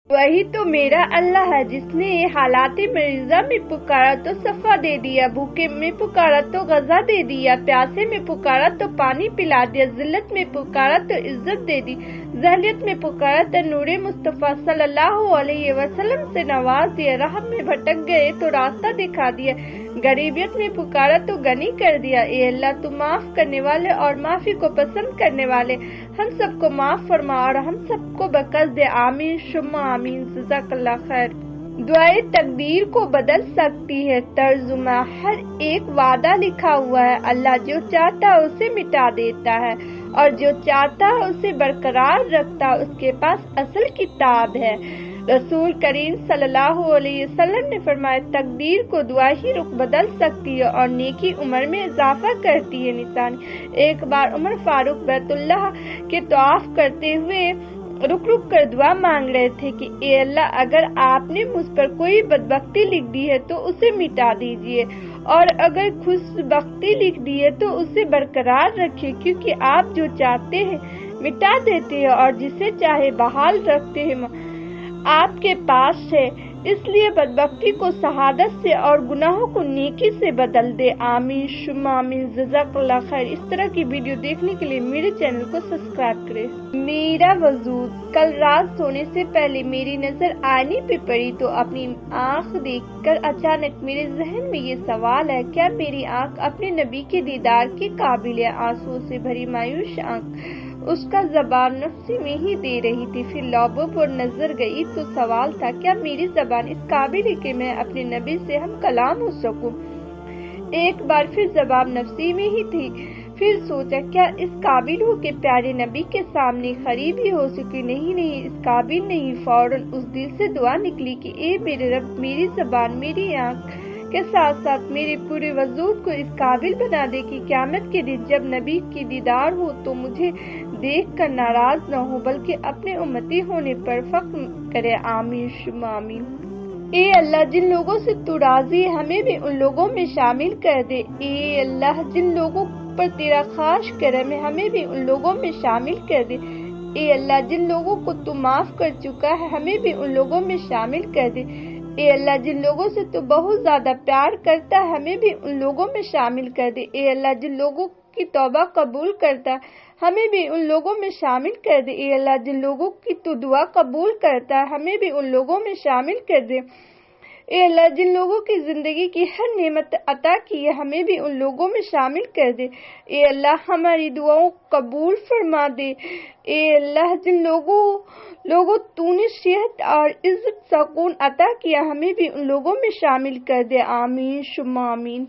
वही तो मेरा अल्लाह है जिसने हालात मरीजा में पुकारा तो सफा दे दिया, भूखे में पुकारा तो गजा दे दिया, प्यासे में पुकारा तो पानी पिला दिया, जिल्लत में पुकारा तो इज्जत दे दी, जहलियत में पुकारा तो नूरे मुस्तफ़ा सल्लल्लाहु अलैहि वसल्लम से नवाज दिया, राह में भटक गए तो रास्ता दिखा दिया, गरीबियत में पुकारा तो गनी कर दिया। ए अल्लाह तू माफ करने वाले और माफी को पसंद करने वाले, हम सबको माफ फरमा और हम सबको बख्श दे। आमीन शुम्मा आमीन। जज़ाकल्लाह खैर। दुआए तकदीर को बदल सकती है। तर्जुमा, हर एक वादा लिखा हुआ है, अल्लाह जो चाहता है उसे मिटा देता है और जो चाहता है उसे बरकरार रखता है, उसके पास असल किताब है। रसूल करीम सल्लल्लाहु अलैहि वसल्लम ने फरमाया, तकदीर को दुआ ही रुख बदल सकती है और नेकी उम्र में इजाफा करती है। निशानी, एक बार उमर फारूक बैतुल्लाह के तवाफ करते हुए रुक रुक कर दुआ मांग रहे थे कि ए अल्लाह, अगर आपने मुझ पर कोई बदबख्ती लिख दी है तो उसे मिटा दीजिए और अगर खुशबख्ती लिख दी है तो उसे बरकरार रखिए, क्योंकि आप जो चाहते हैं मिटा देते हैं और जिसे चाहे बहाल रखते हैं आपके पास है। इसलिए बदबख्ती को शहादत से और गुनाहों को नेकी से बदल दे। आमीन शुम्मा आमीन। जज़ाकल्लाह खैर। इस तरह की वीडियो देखने के लिए मेरे चैनल को सब्सक्राइब करें। मेरा वजूद, कल रात सोने से पहले मेरी नजर आईने पे पड़ी तो अपनी आँख देखकर अचानक मेरे जहन में ये सवाल है, क्या मेरी आँख अपने नबी के दीदार के काबिल है? आंसुओं से भरी मायूस आँख उसका जबान नफ्सी में ही दे रही थी। फिर लौबों पर नजर गई तो सवाल था, क्या मेरी जबान इस काबिल है कि मैं अपने नबी से हम कलाम हो सकूं? एक बार फिर जबान नफ्सी में ही थी। फिर सोचा, क्या इस काबिल हो कि प्यारे नबी के सामने खरीबी हो सके? नहीं, इस काबिल नहीं। फौरन उस दिल से दुआ निकली कि ए मेरे रब, मेरी जबान मेरी आँख के साथ साथ मेरे पूरे वजूद को इस काबिल बना दे कि क़यामत के दिन जब नबी की दीदार हो तो मुझे देख कर नाराज न हो, बल्कि अपने उम्मती होने पर फख्र करे। आमीन शुम्मा आमीन। ए अल्लाह, जिन लोगों से तू राजी है हमें भी उन लोगों में शामिल कर दे। ए अल्लाह, जिन लोगों पर तेरा खास करम है हमें भी उन लोगों में शामिल कर दे। ए अल्लाह, जिन लोगों को तू माफ कर चुका है हमें भी उन लोगों में शामिल कर दे। ए अल्लाह, जिन लोगों से तू बहुत ज्यादा प्यार करता है हमें भी उन लोगों में शामिल कर दे। ए अल्लाह, जिन लोगों की तौबा कबूल करता है हमें भी उन लोगों में शामिल कर दे। ए अल्लाह, जिन लोगों की तू दुआ कबूल करता है हमें भी उन लोगों में शामिल कर दे। ए अल्लाह, जिन लोगों की जिंदगी की हर नेमत अता की है हमें भी उन लोगों में शामिल कर दे। ए अल्लाह, हमारी दुआओं कबूल फरमा दे। ए अल्लाह, जिन लोगों तूने सेहत और इज्जत सुकून अता किया हमें भी उन लोगों में शामिल कर दे। आमीन शुम्मा आमीन।